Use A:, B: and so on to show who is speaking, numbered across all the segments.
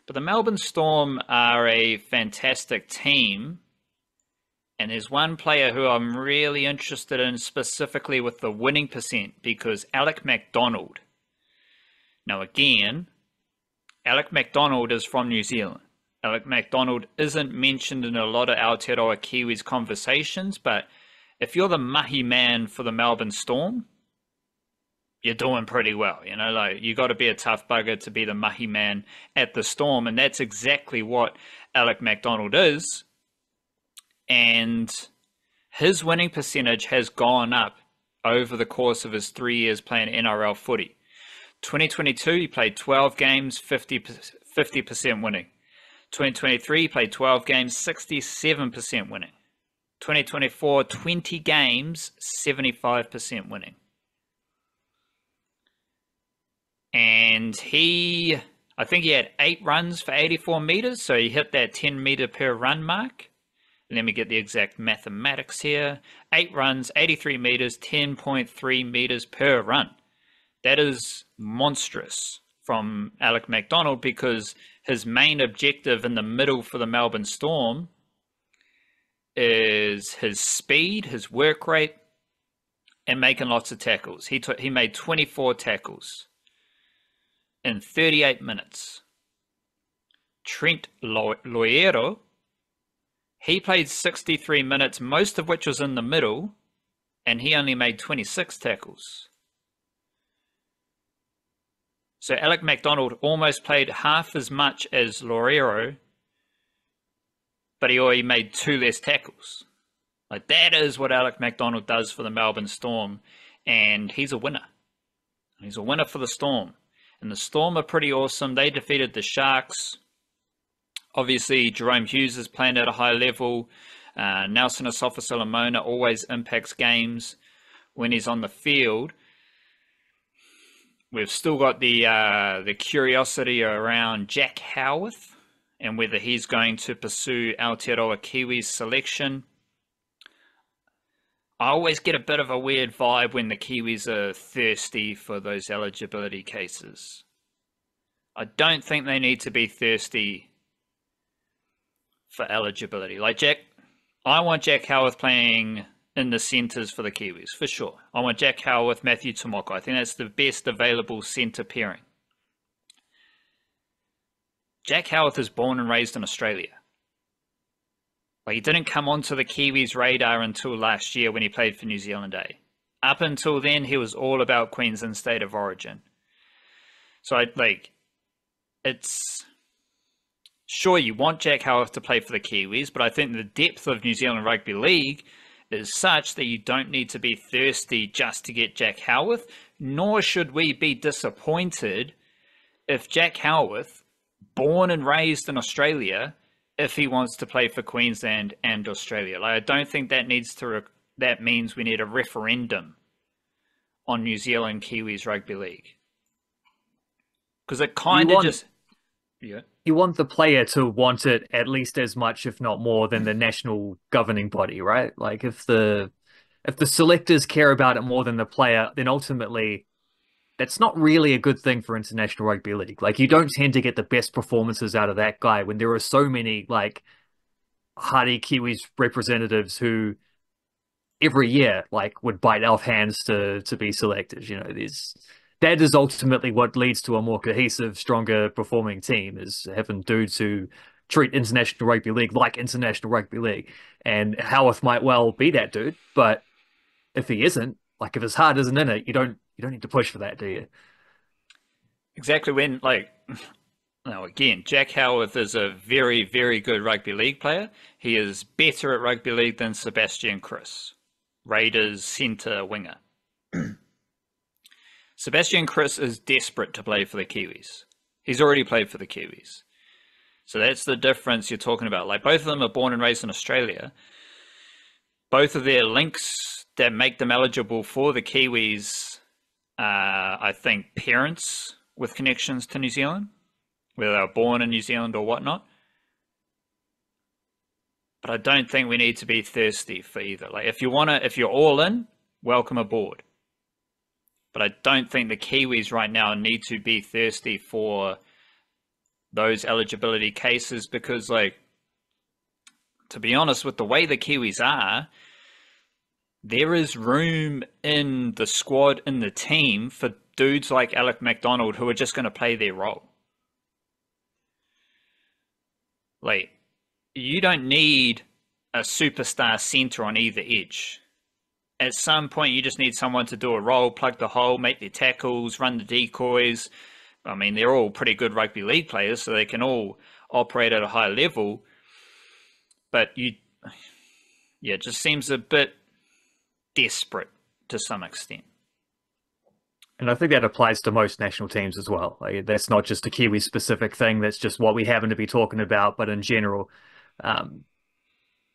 A: But the Melbourne Storm are a fantastic team. And there's one player who I'm really interested in specifically with the winning percent, because Alec MacDonald. Now again, Alec MacDonald is from New Zealand. Alec MacDonald isn't mentioned in a lot of Aotearoa Kiwis conversations, but if you're the mahi man for the Melbourne Storm, you're doing pretty well. You know, like, you got to be a tough bugger to be the mahi man at the Storm, and that's exactly what Alec MacDonald is. And his winning percentage has gone up over the course of his 3 years playing NRL footy. 2022, he played 12 games, 50% winning. 2023, he played 12 games, 67% winning. 2024, 20 games, 75% winning. And I think he had 8 runs for 84 meters, so he hit that 10 meter per run mark. Let me get the exact mathematics here. 8 runs, 83 meters, 10.3 meters per run. That is monstrous from Alec MacDonald, because his main objective in the middle for the Melbourne Storm is his speed, his work rate, and making lots of tackles. He made 24 tackles in 38 minutes. Trent Loiero, he played 63 minutes, most of which was in the middle, and he only made 26 tackles. So Alec MacDonald almost played half as much as Loiero, but he already made 2 less tackles. Like, that is what Alec MacDonald does for the Melbourne Storm, and he's a winner. He's a winner for the Storm. And the Storm are pretty awesome. They defeated the Sharks. Obviously, Jerome Hughes is playing at a high level. Nelson Asafa-Solomona always impacts games when he's on the field. We've still got the curiosity around Jack Howarth and whether he's going to pursue Aotearoa Kiwis selection. I always get a bit of a weird vibe when the Kiwis are thirsty for those eligibility cases. I don't think they need to be thirsty for eligibility. Like, I want Jack Howarth playing in the centres for the Kiwis, for sure. I want Jack Howarth, Matthew Tomoko. I think that's the best available centre pairing. Jack Howarth is born and raised in Australia. Like, he didn't come onto the Kiwis' radar until last year when he played for New Zealand A. Up until then, he was all about Queensland State of Origin. So, it's... Sure, you want Jack Howarth to play for the Kiwis, but I think the depth of New Zealand Rugby League is such that you don't need to be thirsty just to get Jack Howarth, nor should we be disappointed if Jack Howarth, born and raised in Australia, if he wants to play for Queensland and Australia. Like, I don't think that that means we need a referendum on New Zealand Kiwis Rugby League. Because it kind of just... Yeah.
B: You want the player to want it at least as much, if not more, than the national governing body, right? Like, if the selectors care about it more than the player, then ultimately that's not really a good thing for International Rugby League. Like, you don't tend to get the best performances out of that guy when there are so many, like, hardy Kiwis representatives who every year, like, would bite off hands to be selected. You know, that is ultimately what leads to a more cohesive, stronger performing team, is having dudes who treat International Rugby League like International Rugby League. And Howarth might well be that dude, but if he isn't, like, if his heart isn't in it, you don't need to push for that, do you?
A: Exactly. When, like, now again, Jack Howarth is a very, very good rugby league player. He is better at rugby league than Sebastian Kris, Raiders centre winger. Sebastian Kris is desperate to play for the Kiwis. He's already played for the Kiwis. So that's the difference you're talking about. Like, both of them are born and raised in Australia. Both of their links that make them eligible for the Kiwis are, I think, parents with connections to New Zealand, whether they were born in New Zealand or whatnot. But I don't think we need to be thirsty for either. Like, if you're all in, welcome aboard. But I don't think the Kiwis right now need to be thirsty for those eligibility cases because, like, to be honest, with the way the Kiwis are, there is room in the squad, in the team, for dudes like Alec MacDonald who are just going to play their role. Like, you don't need a superstar centre on either edge. At some point, you just need someone to do a role, plug the hole, make their tackles, run the decoys. I mean, they're all pretty good rugby league players, so they can all operate at a high level. But it just seems a bit desperate to some extent.
B: And I think that applies to most national teams as well. Like, that's not just a Kiwi specific thing. That's just what we happen to be talking about. But in general,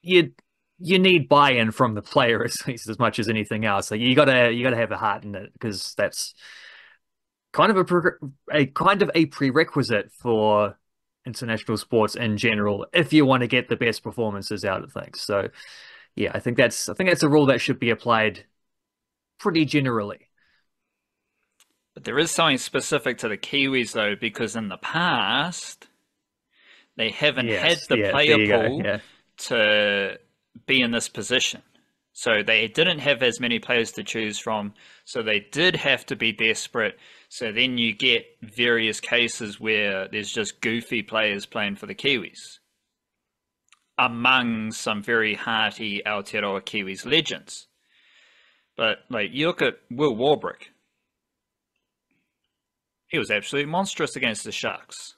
B: you need buy-in from the player at least as much as anything else. Like, you gotta have a heart in it, because that's kind of a prerequisite for international sports in general if you want to get the best performances out of things. So yeah, I think that's a rule that should be applied pretty generally.
A: But there is something specific to the Kiwis, though, because in the past, they haven't had the player pool to be in this position. So they didn't have as many players to choose from. So they did have to be desperate. So then you get various cases where there's just goofy players playing for the Kiwis, among some very hearty Aotearoa Kiwis legends. But like, you look at Will Warbrick. He was absolutely monstrous against the Sharks.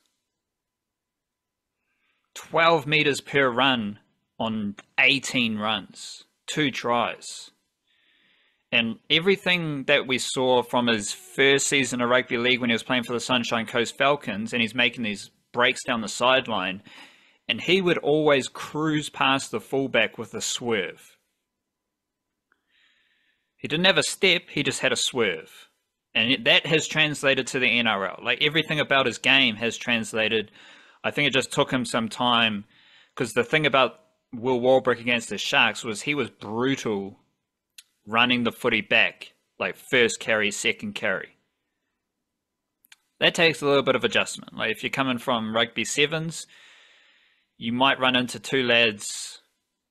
A: 12 meters per run on 18 runs, 2 tries. And everything that we saw from his first season of rugby league when he was playing for the Sunshine Coast Falcons, and he's making these breaks down the sideline, and he would always cruise past the fullback with a swerve. He didn't have a step, he just had a swerve. And that has translated to the NRL. Like, everything about his game has translated. I think it just took him some time, because the thing about Will Warbrick against the Sharks was he was brutal running the footy back, like first carry, second carry. That takes a little bit of adjustment. Like, if you're coming from rugby sevens, you might run into 2 lads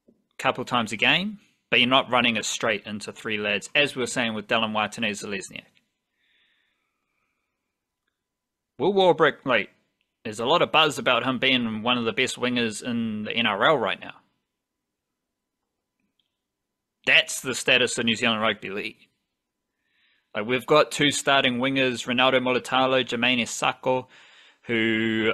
A: a couple times a game, but you're not running it straight into 3 lads, as we were saying with Dylan Waitene-Zelezniak. Will Warbrick, like, there's a lot of buzz about him being one of the best wingers in the NRL right now. That's the status of New Zealand Rugby League. Like, we've got 2 starting wingers, Ronaldo Mulitalo, Jermaine Esako, who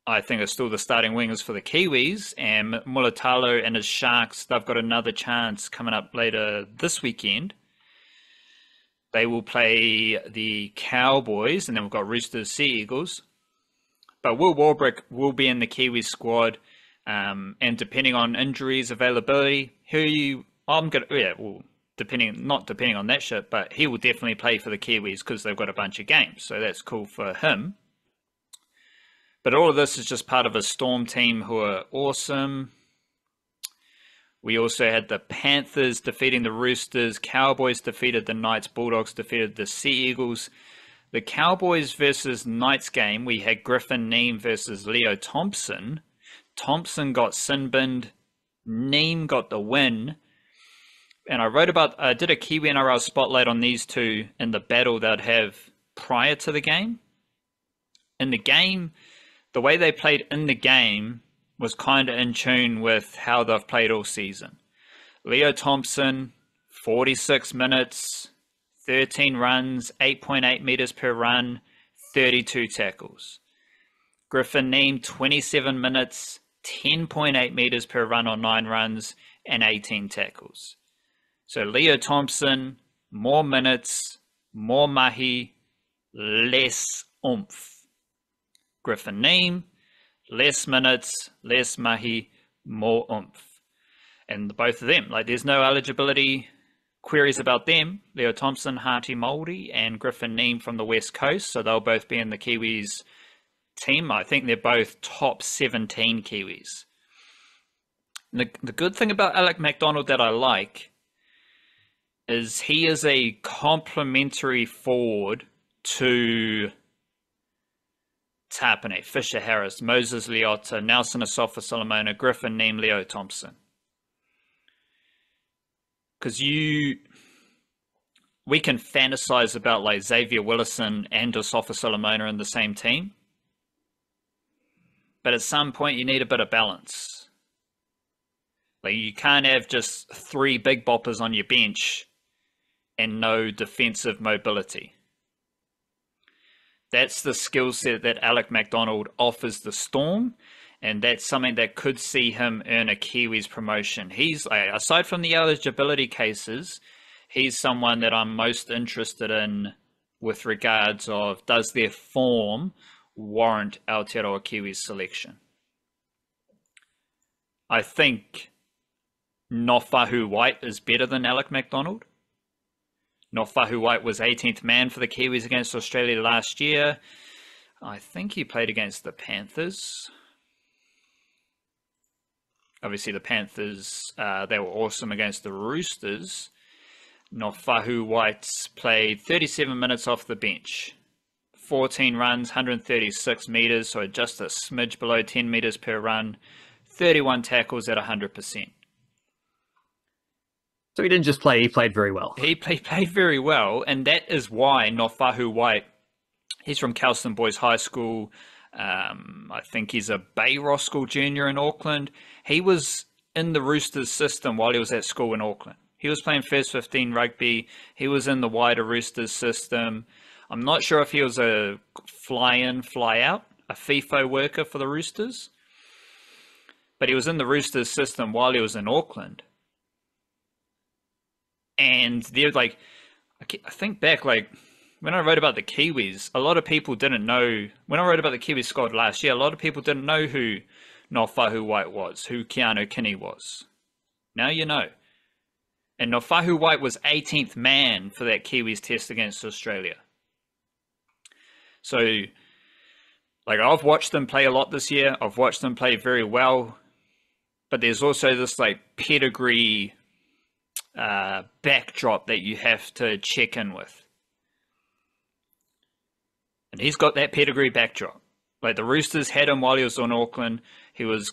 A: I think are still the starting wingers for the Kiwis, and Mulitalo and his Sharks, they've got another chance coming up later this weekend. They will play the Cowboys, and then we've got Roosters, Sea Eagles. But Will Warbrick will be in the Kiwi squad, and depending on injuries, availability, not depending on that shit, but he will definitely play for the Kiwis because they've got a bunch of games, so that's cool for him. But all of this is just part of a Storm team who are awesome. We also had the Panthers defeating the Roosters, Cowboys defeated the Knights, Bulldogs defeated the Sea Eagles. The Cowboys versus Knights game, we had Griffin Neame versus Leo Thompson. Thompson got sin-binned, Neame got the win. And I did a Kiwi-NRL spotlight on these two in the battle they'd have prior to the game. In the game, the way they played in the game was kind of in tune with how they've played all season. Leo Thompson, 46 minutes, 13 runs, 8.8 meters per run, 32 tackles. Griffin Neame, 27 minutes, 10.8 meters per run on 9 runs, and 18 tackles. So Leo Thompson, more minutes, more mahi, less oomph. Griffin Neame, less minutes, less mahi, more oomph. And both of them, like, there's no eligibility queries about them. Leo Thompson, Harty Māori, and Griffin Neame from the West Coast, so they'll both be in the Kiwis team. I think they're both top 17 Kiwis. And the good thing about Alec MacDonald that I like is he is a complementary forward to Tapine, Fisher Harris, Moses Leota, Nelson Asafa Solomona, Griffin Neem, Leo Thompson. Because we can fantasize about like Xavier Willison and Asafa Solomona in the same team. But at some point you need a bit of balance. Like you can't have just 3 big boppers on your bench and no defensive mobility. That's the skill set that Alec MacDonald offers the Storm, and that's something that could see him earn a Kiwis promotion. He's, aside from the eligibility cases, he's someone that I'm most interested in with regards of, does their form warrant Aotearoa Kiwis selection? I think Nofahu White is better than Alec MacDonald. Nofahu White was 18th man for the Kiwis against Australia last year. I think he played against the Panthers. Obviously the Panthers, they were awesome against the Roosters. Nofahu White played 37 minutes off the bench. 14 runs, 136 metres, so just a smidge below 10 metres per run. 31 tackles at 100%.
B: So he didn't just play, he played very well.
A: He played very well, and that is why Nofahu White, he's from Kelston Boys High School. I think he's a Bay Roskell junior in Auckland. He was in the Roosters system while he was at school in Auckland. He was playing first 15 rugby. He was in the wider Roosters system. I'm not sure if he was a fly-in, fly-out, a FIFO worker for the Roosters. But he was in the Roosters system while he was in Auckland. And they're like, I think back, like, when I wrote about the Kiwis, a lot of people didn't know, when I wrote about the Kiwis squad last year, a lot of people didn't know who Nofahu White was, who Keanu Kinney was. Now you know. And Nofahu White was 18th man for that Kiwis test against Australia. So, like, I've watched them play a lot this year. I've watched them play very well. But there's also this, like, pedigree backdrop that you have to check in with. And he's got that pedigree backdrop. Like, the Roosters had him while he was on Auckland. He was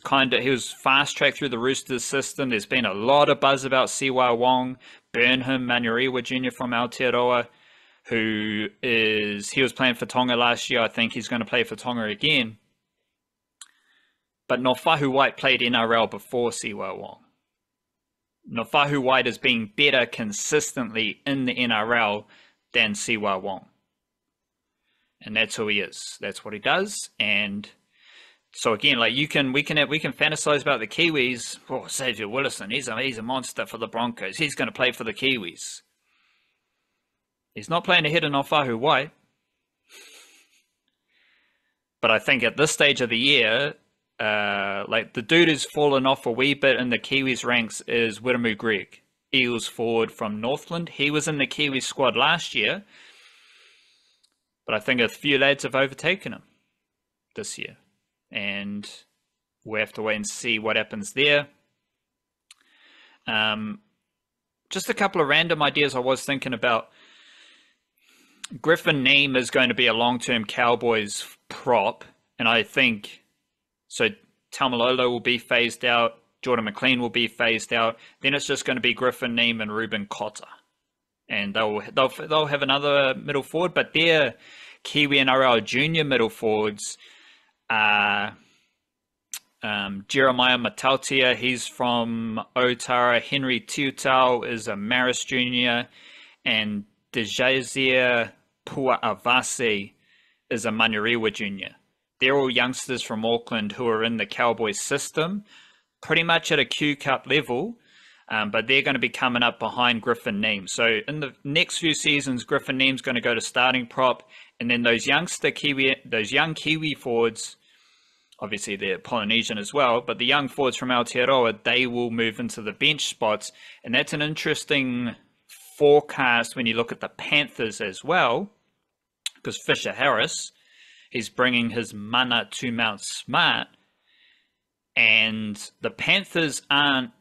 A: fast-tracked through the Roosters system. There's been a lot of buzz about Siwa Wong, Burnham Manurewa Jr. from Aotearoa, he was playing for Tonga last year. I think he's going to play for Tonga again. But Nofahu White played NRL before Siwa Wong. Nofahu White has been better consistently in the NRL than Siwa Wong. And that's who he is. That's what he does. And so again, like we can fantasize about the Kiwis. Oh, Xavier Willison, he's a monster for the Broncos. He's going to play for the Kiwis. He's not playing ahead of Nofahu White. But I think at this stage of the year, like the dude who's fallen off a wee bit in the Kiwis ranks is Wiremu Greg, Eagles forward from Northland. He was in the Kiwis squad last year, but I think a few lads have overtaken him this year, and we'll have to wait and see what happens there. Just a couple of random ideas I was thinking about. Griffin Neem is going to be a long-term Cowboys prop, and I think so. Taumalolo will be phased out. Jordan McLean will be phased out. Then it's just going to be Griffin Neem and Ruben Cotter, and they'll have another middle forward. But their Kiwi-NRL junior middle forwards are Jeremiah Matautia. He's from Otara. Henry Tiutau is a Maris junior, and Dejazier Pua'avase is a Manurewa junior. They're all youngsters from Auckland who are in the Cowboys system, pretty much at a Q Cup level, but they're going to be coming up behind Griffin Neem. So in the next few seasons, Griffin Neem's going to go to starting prop, and then those young Kiwi forwards, obviously they're Polynesian as well, but the young forwards from Aotearoa, they will move into the bench spots, and that's an interesting forecast when you look at the Panthers as well, because Fisher Harris, he's bringing his mana to Mount Smart, and the Panthers aren't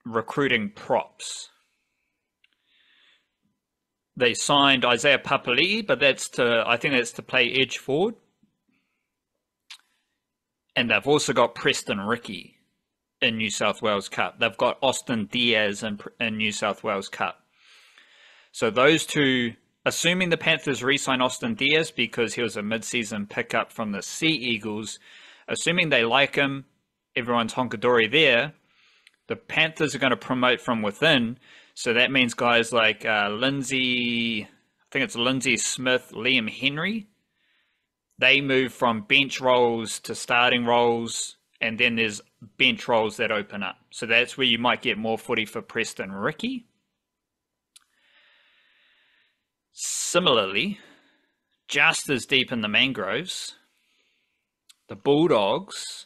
A: recruiting props. They signed Isaiah Papali'i, but I think that's to play edge forward. And they've also got Preston Ricky in New South Wales Cup. They've got Austin Diaz in New South Wales Cup. So those two, assuming the Panthers re-sign Austin Diaz because he was a mid-season pickup from the Sea Eagles, assuming they like him, everyone's honkadory there, the Panthers are going to promote from within. So that means guys like Lindsay, I think it's Lindsay Smith, Liam Henry, they move from bench roles to starting roles, and then there's bench roles that open up. So that's where you might get more footy for Preston Ricky. Similarly, just as deep in the mangroves, the Bulldogs,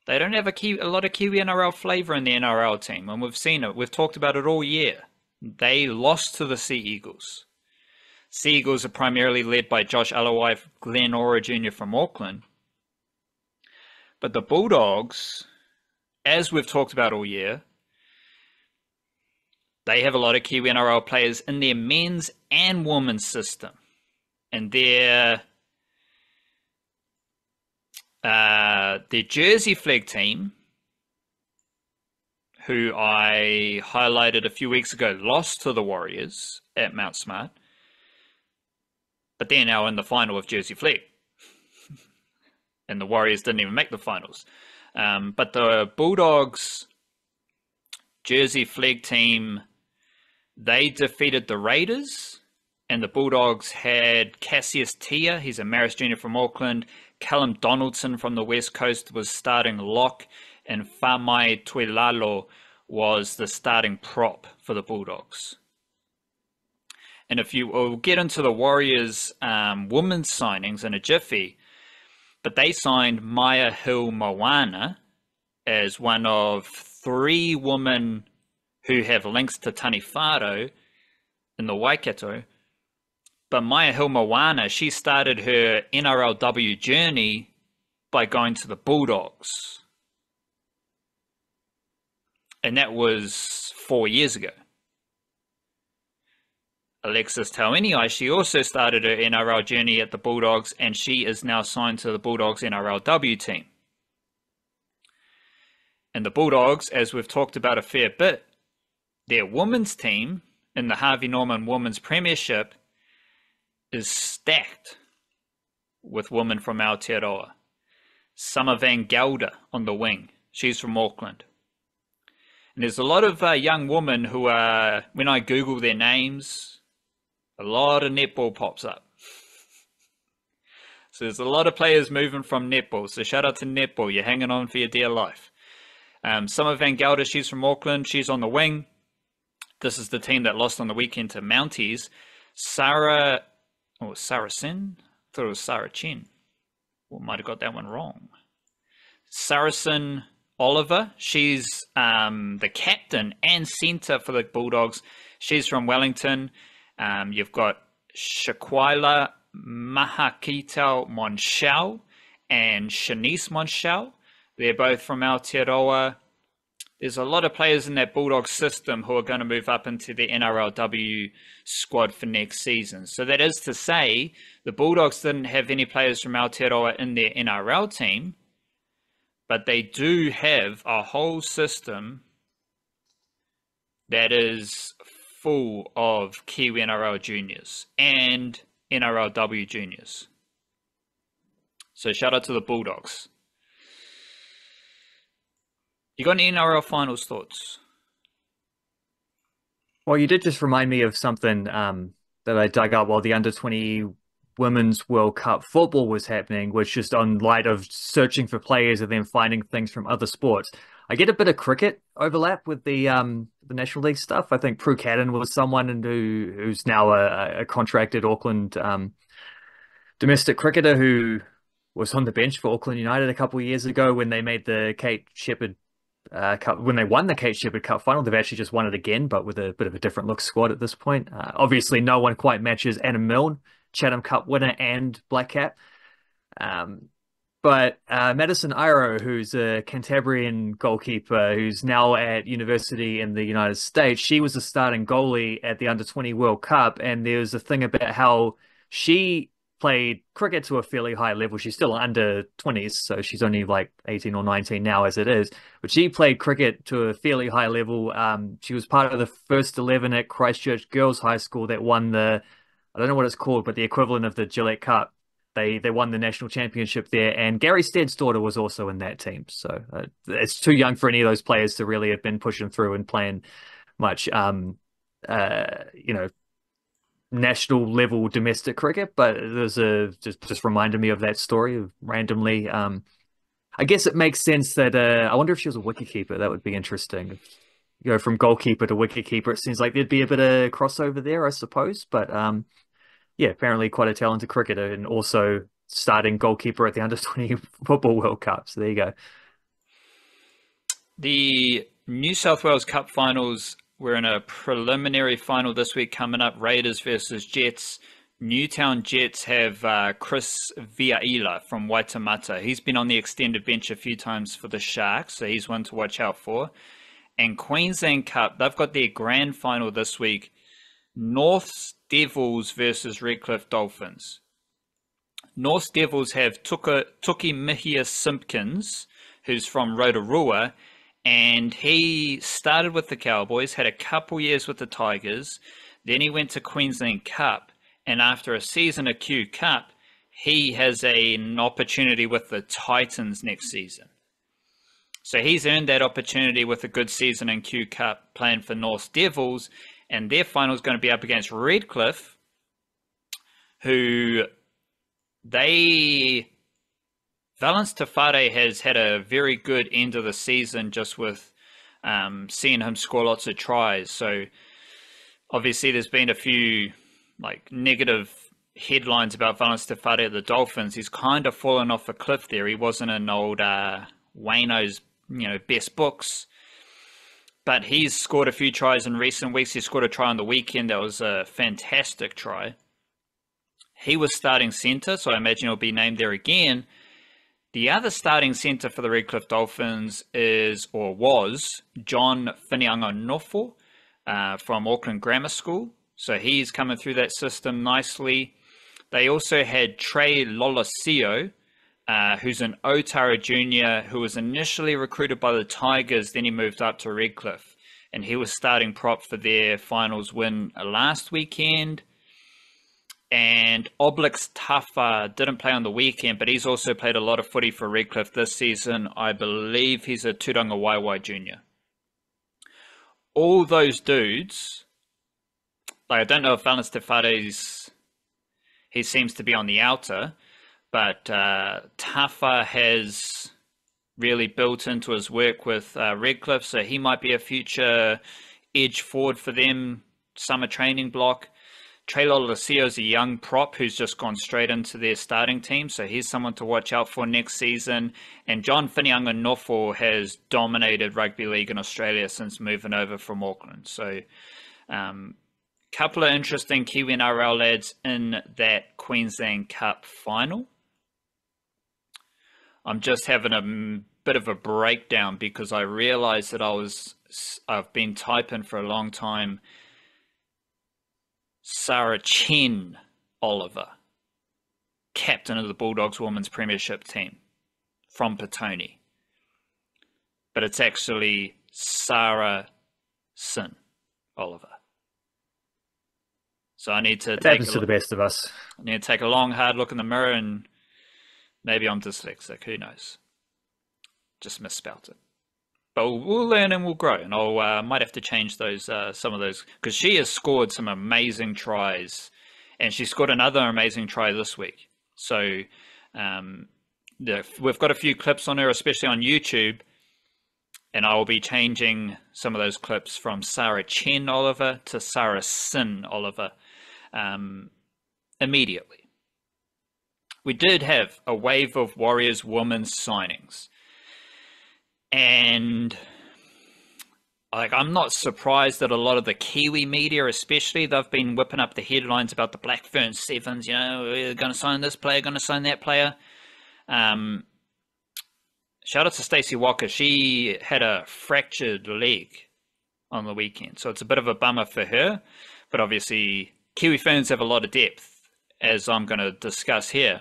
A: they don't have a lot of Kiwi-NRL flavour in the NRL team, and we've seen it. We've talked about it all year. They lost to the Sea Eagles. Sea Eagles are primarily led by Josh Aloiai, Glenn Ora Jr. from Auckland. But the Bulldogs, as we've talked about all year, they have a lot of Kiwi-NRL players in their men's and women's system. And their Jersey flag team, who I highlighted a few weeks ago, lost to the Warriors at Mount Smart. But they're now in the final of Jersey flag. And the Warriors didn't even make the finals. But the Bulldogs Jersey flag team, they defeated the Raiders, and the Bulldogs had Cassius Tia, he's a Maris Jr. from Auckland, Callum Donaldson from the West Coast was starting lock, and Famai Tuilalo was the starting prop for the Bulldogs. And if you will get into the Warriors women's signings in a jiffy, but they signed Maya Hill Moana as one of 3 women who have links to Tani Wharo in the Waikato. But Maya Hill Moana, she started her NRLW journey by going to the Bulldogs. And that was 4 years ago. Alexis Tauiniai, she also started her NRL journey at the Bulldogs, and she is now signed to the Bulldogs NRLW team. And the Bulldogs, as we've talked about a fair bit, their women's team in the Harvey Norman Women's Premiership is stacked with women from Aotearoa. Summer Van Gelder on the wing. She's from Auckland. And there's a lot of young women who are, when I Google their names, a lot of netball pops up. So there's a lot of players moving from netball. So shout out to netball. You're hanging on for your dear life. Summer Van Gelder, she's from Auckland. She's on the wing. This is the team that lost on the weekend to Mounties. Sarahcen? I thought it was Sarahcen. Well, might have got that one wrong. Sarahcen Oliver, she's the captain and centre for the Bulldogs. She's from Wellington. You've got Shaquila Mahakitau Monshau and Shanice Monshau. They're both from Aotearoa. There's a lot of players in that Bulldogs system who are going to move up into the NRLW squad for next season. So that is to say, the Bulldogs didn't have any players from Aotearoa in their NRL team, but they do have a whole system that is full of Kiwi NRL juniors and NRLW juniors. So shout out to the Bulldogs. You got any NRL Finals thoughts?
B: Well, you did just remind me of something that I dug up while the Under-20 Women's World Cup football was happening, which just on light of searching for players and then finding things from other sports. I get a bit of cricket overlap with the National League stuff. I think Prue Cadden was someone who's now a contracted Auckland domestic cricketer who was on the bench for Auckland United a couple of years ago when they made the Kate Shepherd Cup. When they won the Kate Shepherd Cup final, they've actually just won it again, but with a bit of a different look squad at this point. Obviously, no one quite matches Anna Milne, Chatham Cup winner and Black Cap. But Madison Iro, who's a Cantabrian goalkeeper who's now at university in the United States, she was a starting goalie at the Under-20 World Cup. And there's a thing about how she played cricket to a fairly high level. She's still under 20s, so she's only like 18 or 19 now as it is. But she played cricket to a fairly high level. She was part of the first 11 at Christchurch Girls High School that won I don't know what it's called, but the equivalent of the Gillette Cup. They won the national championship there, and Gary Stead's daughter was also in that team. So it's too young for any of those players to really have been pushing through and playing much, national level domestic cricket. But there's just reminded me of that story of randomly. I guess it makes sense that I wonder if she was a wicketkeeper. That would be interesting. If you go from goalkeeper to wicketkeeper, it seems like there'd be a bit of crossover there, I suppose. But yeah, apparently quite a talented cricketer and also starting goalkeeper at the Under-20 Football World Cup. So there you go.
A: The New South Wales Cup finals, we're in a preliminary final this week coming up. Raiders versus Jets. Newtown Jets have Chris Viaila from Waitemata. He's been on the extended bench a few times for the Sharks, so he's one to watch out for. And Queensland Cup, they've got their grand final this week. North's Devils versus Redcliffe Dolphins. North Devils have Tuki Mihia Simpkins, who's from Rotorua, and he started with the Cowboys, had a couple years with the Tigers, then he went to Queensland Cup, and after a season of Q Cup, he has an opportunity with the Titans next season. So he's earned that opportunity with a good season in Q Cup playing for North Devils, and their final is going to be up against Redcliffe, who Valynce Tafare has had a very good end of the season just with seeing him score lots of tries. So obviously there's been a few like negative headlines about Valynce Tafare at the Dolphins. He's kind of fallen off a cliff there. He wasn't in old Wayno's best books. But he's scored a few tries in recent weeks. He scored a try on the weekend. That was a fantastic try. He was starting centre, so I imagine he'll be named there again. The other starting centre for the Redcliffe Dolphins was John Whinianganofo from Auckland Grammar School. So he's coming through that system nicely. They also had Trey Lolosio, who's an Otara junior who was initially recruited by the Tigers, then he moved up to Redcliffe, and he was starting prop for their finals win last weekend. And Oblix Tafa didn't play on the weekend, but he's also played a lot of footy for Redcliffe this season. I believe he's a Turanga Waiwai junior. All those dudes, like I don't know if Valynce Tafare he seems to be on the outer, but Tafa has really built into his work with Redcliffe, so he might be a future edge forward for them, summer training block. Trey Lucio is a young prop who's just gone straight into their starting team, so he's someone to watch out for next season. And John Whinianganofo has dominated rugby league in Australia since moving over from Auckland. So couple of interesting Kiwi-NRL lads in that Queensland Cup final. I'm just having a bit of a breakdown because I realized that I've been typing for a long time Sarahcen Oliver, captain of the Bulldogs women's premiership team from Petone. But it's actually Sarahcen Oliver. So I need to
B: It happens to the best of us.
A: I need to take a long, hard look in the mirror, and maybe I'm dyslexic. Who knows? Just misspelt it. But we'll learn and we'll grow, and I might have to change those some of those, because she has scored some amazing tries, and she scored another amazing try this week. So we've got a few clips on her, especially on YouTube, and I will be changing some of those clips from Sarahcen Oliver to Sarahcen Oliver immediately. We did have a wave of Warriors women's signings. And I'm not surprised that a lot of the Kiwi media, especially, they've been whipping up the headlines about the Black Ferns Sevens. We're going to sign this player, going to sign that player. Shout out to Stacey Walker. She had a fractured leg on the weekend, so it's a bit of a bummer for her. But obviously, Kiwi Ferns have a lot of depth, as I'm going to discuss here.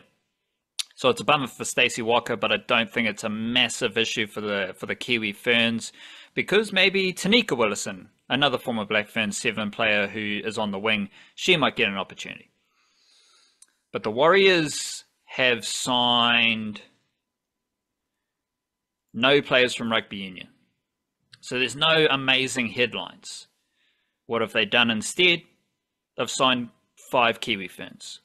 A: So it's a bummer for Stacey Walker, but I don't think it's a massive issue for the Kiwi Ferns, because maybe Tanika Willison, another former Black Ferns 7 player who is on the wing, she might get an opportunity. But the Warriors have signed no players from rugby union. So there's no amazing headlines. What have they done instead? They've signed 5 Kiwi Ferns.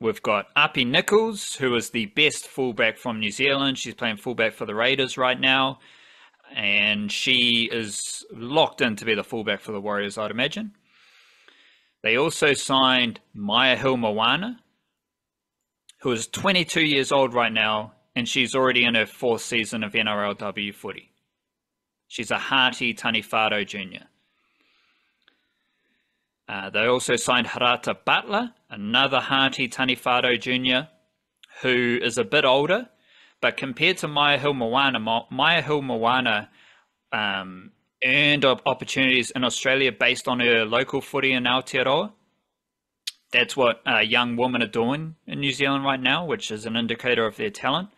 A: We've got Api Nichols, who is the best fullback from New Zealand. She's playing fullback for the Raiders right now. And she is locked in to be the fullback for the Warriors, I'd imagine. They also signed Maya Hilmawana, who is 22 years old right now, and she's already in her 4th season of NRLW footy. She's a hearty Taniwhārau junior. They also signed Harata Butler, another hearty Taniwhārau junior, who is a bit older, but compared to Maya Hilmawana earned opportunities in Australia based on her local footy in Aotearoa. That's what young women are doing in New Zealand right now, which is an indicator of their talent.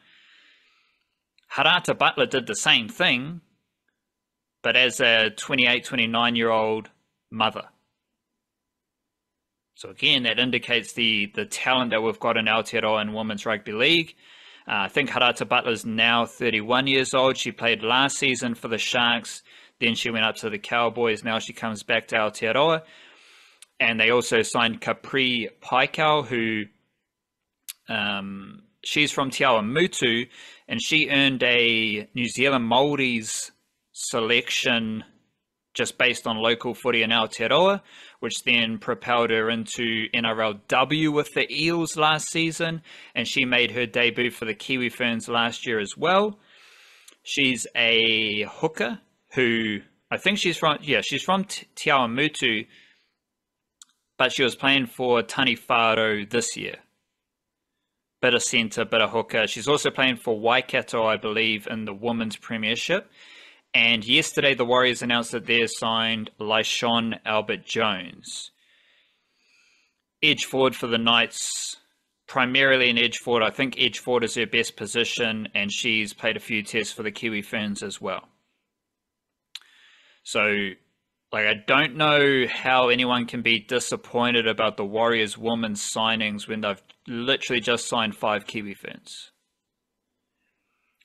A: Harata Butler did the same thing, but as a 28, 29-year-old mother. So again, that indicates the talent that we've got in Aotearoa and Women's Rugby League. I think Harata Butler's now 31 years old. She played last season for the Sharks. Then she went up to the Cowboys. Now she comes back to Aotearoa. And they also signed Capri Paikau, who she's from Te Awamutu, and she earned a New Zealand Māoris selection just based on local footy in Aotearoa, which then propelled her into NRLW with the Eels last season, and she made her debut for the Kiwi Ferns last year as well. She's a hooker who, I think she's from Te Awamutu, but she was playing for Taniwhārau this year. Bit of centre, bit of hooker. She's also playing for Waikato, I believe, in the Women's Premiership. And yesterday, the Warriors announced that they signed Laishon Albert-Jones. Edge forward for the Knights, primarily an edge forward. I think edge forward is her best position, and she's played a few tests for the Kiwi Ferns as well. So, I don't know how anyone can be disappointed about the Warriors women's signings when they've literally just signed 5 Kiwi Ferns.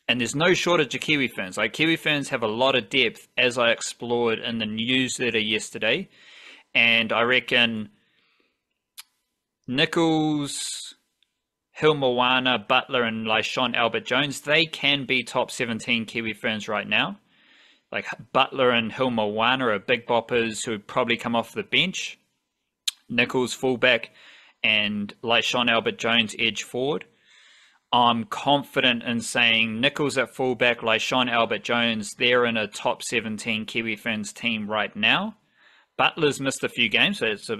A: And there's no shortage of Kiwi Ferns. Kiwi Ferns have a lot of depth, as I explored in the newsletter yesterday. And I reckon Nichols, Hilmawana, Butler, and Laishon Albert-Jones, they can be top 17 Kiwi Ferns right now. Butler and Hilmawana are big boppers who would probably come off the bench. Nichols fullback and Laishon Albert-Jones edge forward. I'm confident in saying Nichols at fullback, Laishon Albert-Jones, they're in a top 17 Kiwi Ferns team right now. Butler's missed a few games, so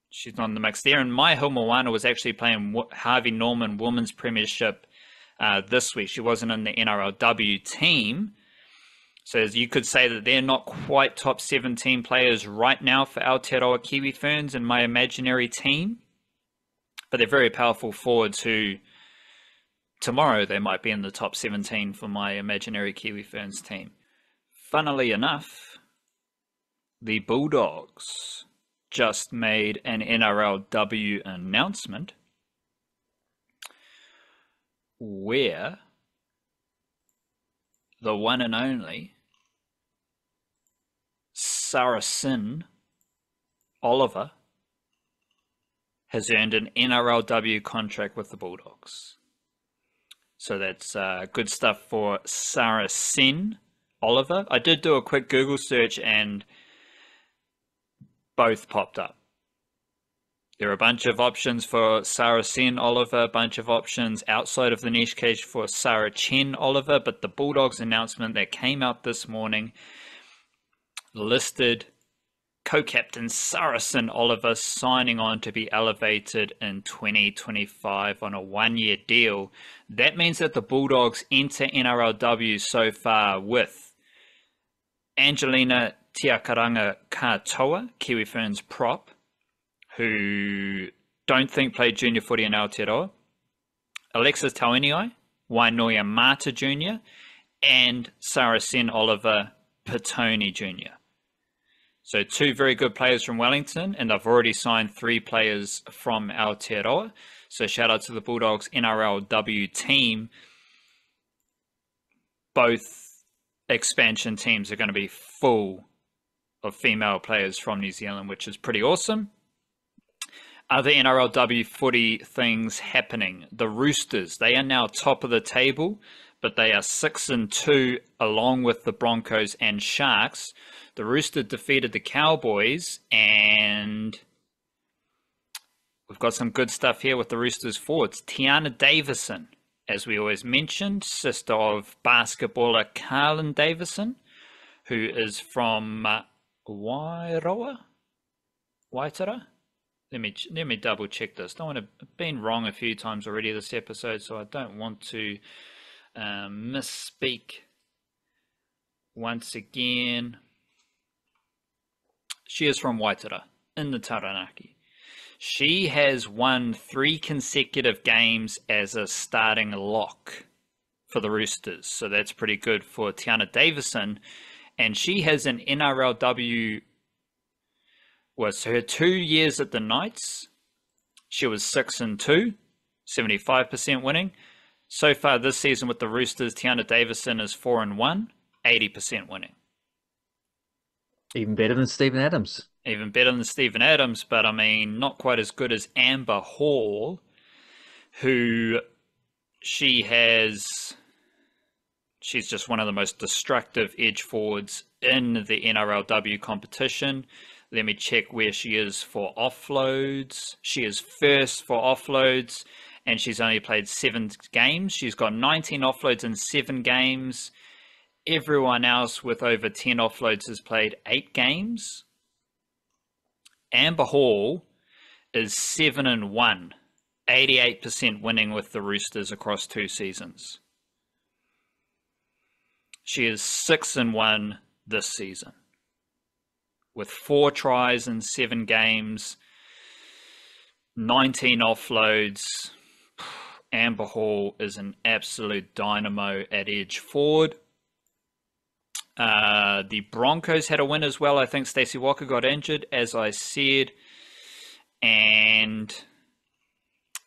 A: she's on the mix there. And Mai Hilmawana was actually playing Harvey Norman Women's Premiership this week. She wasn't in the NRLW team. So you could say that they're not quite top 17 players right now for Aotearoa Kiwi Ferns in my imaginary team. But they're very powerful forwards who tomorrow they might be in the top 17 for my imaginary Kiwi Ferns team. Funnily enough, the Bulldogs just made an NRLW announcement where the one and only Sarahcen Oliver has earned an NRLW contract with the Bulldogs. So that's good stuff for Sarahcen Oliver. I did do a quick Google search and both popped up. There are a bunch of options for Sarahcen Oliver, a bunch of options outside of the niche cage for Sarahcen Oliver, but the Bulldogs announcement that came out this morning listed co-captain Sarahcen Oliver signing on to be elevated in 2025 on a one-year deal. That means that the Bulldogs enter NRLW so far with Angelina Tiakaranga Katoa, Kiwi Ferns prop, who don't think played junior footy in Aotearoa, Alexis Tauniai, Wainoia Mata Jr., and Sarahcen Oliver Petone Jr. So 2 very good players from Wellington, and they've already signed 3 players from Aotearoa. So shout out to the Bulldogs NRLW team. Both expansion teams are going to be full of female players from New Zealand, which is pretty awesome. Other NRLW footy things happening. The Roosters, they are now top of the table, but they are 6-2 along with the Broncos and Sharks. The Roosters defeated the Cowboys, and we've got some good stuff here with the Roosters forwards. Tiana Davison, as we always mentioned, sister of basketballer Carlin Davison, who is from Waitara. Let me double check this. Don't want to. I've been wrong a few times already this episode, so I don't want to misspeak once again. She is from Waitara in the Taranaki. She has won 3 consecutive games as a starting lock for the Roosters, so that's pretty good for Tiana Davison. And she has an NRLW. Was her 2 years at the Knights. She was 6-2, 75% winning. So far this season with the Roosters, Tiana Davison is 4-1, 80% winning.
B: Even better than Stephen Adams.
A: Even better than Stephen Adams, but I mean, not quite as good as Amber Hall, who she's just one of the most destructive edge forwards in the NRLW competition. Let me check where she is for offloads. She is first for offloads, and she's only played 7 games. She's got 19 offloads in 7 games. Everyone else with over 10 offloads has played 8 games. Amber Hall is 7-1, 88% winning with the Roosters across 2 seasons. She is 6-1 this season, with 4 tries in 7 games, 19 offloads. Amber Hall is an absolute dynamo at edge forward. The Broncos had a win as well. I think Stacey Walker got injured, as I said, and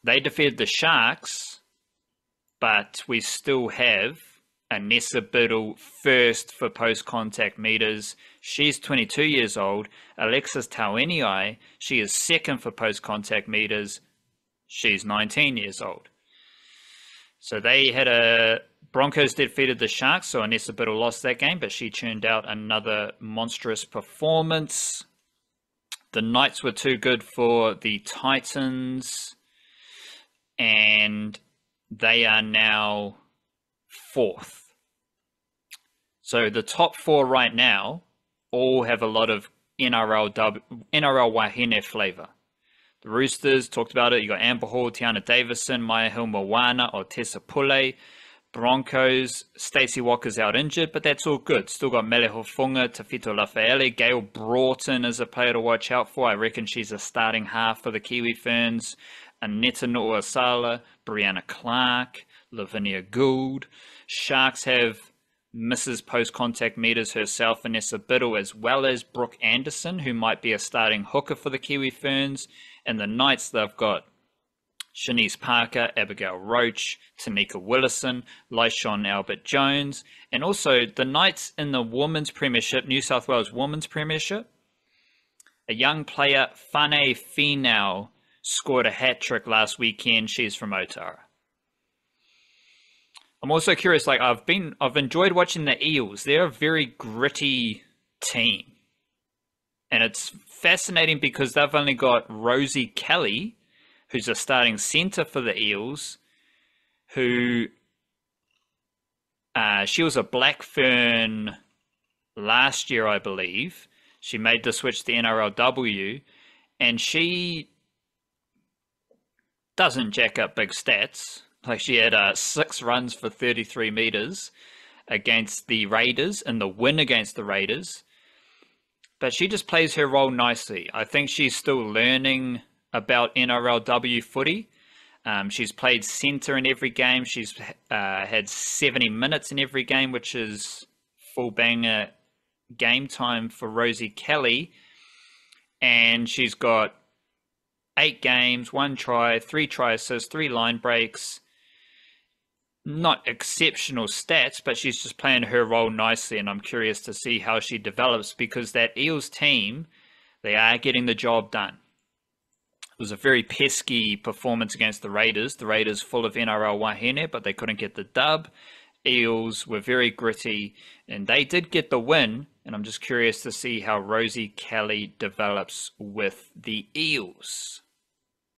A: they defeated the Sharks, but we still have Anessa Biddle first for post-contact meters. She's 22 years old. Alexis Tauniai, she is second for post-contact meters. She's 19 years old. So they had Broncos defeated the Sharks, so Anessa Biddle lost that game, but she turned out another monstrous performance. The Knights were too good for the Titans, and they are now 4th. So the top 4 right now all have a lot of NRLWahine flavor. The Roosters, talked about it. You got Amber Hall, Tiana Davison, Maya Hilmawana, or Tessa Pule. Broncos, Stacey Walker's out injured, but that's all good. Still got Mele Hofunga, Tafito Lafaele. Gail Broughton is a player to watch out for. I reckon she's a starting half for the Kiwi Ferns. Aneta Nu'uasala, Brianna Clark, Lavinia Gould. Sharks have Mrs. Post-Contact Meters herself, Anessa Biddle, as well as Brooke Anderson, who might be a starting hooker for the Kiwi Ferns. And the Knights, they've got Shanice Parker, Abigail Roach, Tanika Willison, Lyshon Albert-Jones, and also the Knights in the Women's Premiership, New South Wales Women's Premiership. A young player, Fane Finau, scored a hat-trick last weekend. She's from Otara. I'm also curious, like I've enjoyed watching the Eels. They're a very gritty team. And it's fascinating because they've only got Rosie Kelly, who's a starting centre for the Eels, who she was a Black Fern last year, I believe. She made the switch to NRLW, and she doesn't jack up big stats. Like she had 6 runs for 33 meters against the Raiders in the win against the Raiders. but she just plays her role nicely. I think she's still learning about NRLW footy. She's played centre in every game. She's had 70 minutes in every game, which is full banger game time for Rosie Kelly. And she's got 8 games, 1 try, 3 try assists, 3 line breaks. Not exceptional stats, but she's just playing her role nicely, and I'm curious to see how she develops, because that Eels team, they are getting the job done. It was a very pesky performance against the Raiders. The Raiders full of NRLWahine, but they couldn't get the dub. Eels were very gritty, and they did get the win, and I'm just curious to see how Rosie Kelly develops with the Eels.